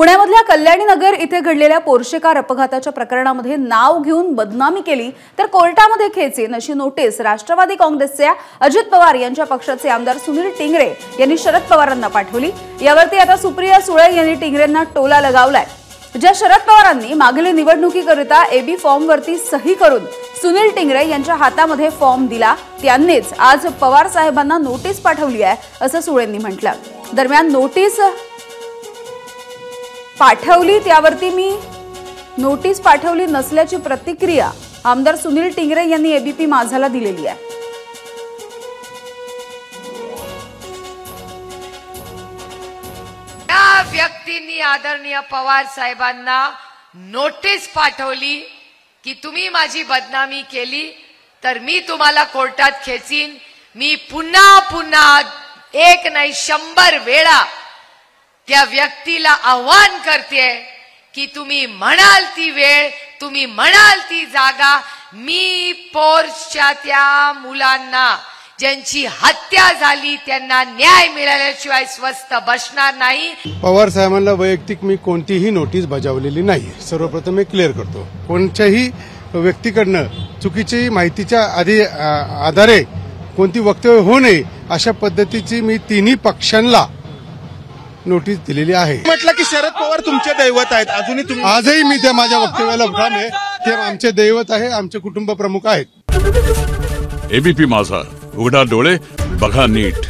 पुण्यामधल्या कल्याणी नगर इथे घडलेल्या Porsche car अपघाताच्या प्रकरणामध्ये नाव घेऊन बदनामी केली तर कोर्टामध्ये खेचीन अशी नोटीस राष्ट्रवादी काँग्रेसचे अजित पवार यांच्या पक्षाचे आमदार सुनील टिंगरे यांनी शरद पवारांना पाठवली। यावरती आता सुप्रिया सुळे यांनी टिंगरेंना टोला लगावलाय। ज्या शरद पवारांनी मागील निवडणुकीकरिता एबी फॉर्मवरती सही करून सुनील टिंगरे यांच्या हातामध्ये फॉर्म दिला त्यांनीच आज पवार साहेबांना नोटीस पाठवली आहे असं सुळेंनी म्हटलं। दरम्यान नोटीस पाठवली त्यावरती मी नोटीस पाठवली नसल्याची प्रतिक्रिया आमदार सुनील टिंगरे यांनी एबीपी माझाला दिलेली आहे। या व्यक्तींनी आदरणीय पवार साहेबांना नोटीस पाठवली की तुम्ही माझी बदनामी केली तर मी तुम्हाला कोर्टात खेचीन। मी पुन्हा पुन्हा एक नाही 100 वेळा त्या व्यक्तीला आव्हान करते की तुम्ही म्हणाल ती वेळ, तुम्ही म्हणाल ती जागा, मी पोर्शच्या त्या मुलांना ज्यांची हत्या झाली त्यांना न्याय मिळाल्याशिवाय स्वस्थ बसणार नाही। पवार साहेबांना वैयक्तिक मी कोणतीही नोटीस बजावलेली नाही। सर्वप्रथम मी क्लिअर करतो, कोणत्याही व्यक्तीकडनं चुकीची माहितीच्या आधारे कोणती वक्तव्य होऊ नये अशा पद्धतीची मी तिन्ही पक्षांना नोटीस दिलेली आहे। म्हटलं की शरद पवार तुमचे दैवत आहेत, अजूनही तुम्ही आजही मी त्या माझ्या वक्तव्याला ठाम आहे, ते आमचे दैवत आहे, आमचे कुटुंब प्रमुख आहेत। एबीपी माझा, उघडा डोळे बघा नीट।